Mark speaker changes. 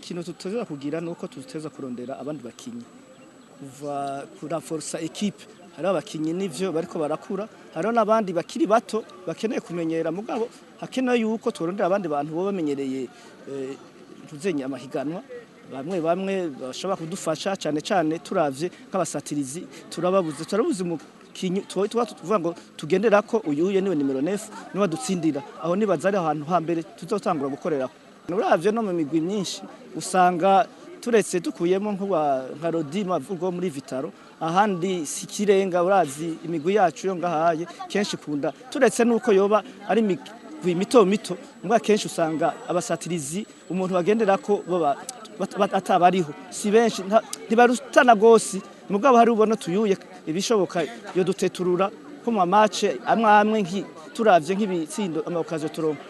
Speaker 1: ikintu tuteza kugira nuko tuteza kurondera abandi bakinyi kuva kura force equipe hari abakinyi nivyo bariko barakura hari n'abandi bakiri bato bakeneye kumenyera mugabo hakenewe yuko turondera abandi bantu bo bamenyereye tuzenya amahiganwa bamwe bashobora kudufasha cyane turavye nk'abasatirizi turabuze umukinyi tuvuga ngo tugendera ko uyuye niwe nimero 9 niwe dutsindira aho nibazari ahantu hambere tuzotangura gukorera uravye no mu migwi myinshi usanga turetse dukuyemo nka Rodima vugo muri Vitaro ahandi sikirenga urazi imigwi yacu yo ngahaye kenshi kunda turetse nuko yoba ari mito mbwa kenshi usanga abasatirizi umuntu bagendera ko atabariho si benshi ntibarutana gose mugabo hari ubona tuyuye ibishoboka yo duteturura ko mu match amwe turavye nk'ibitsindo amakazo turonka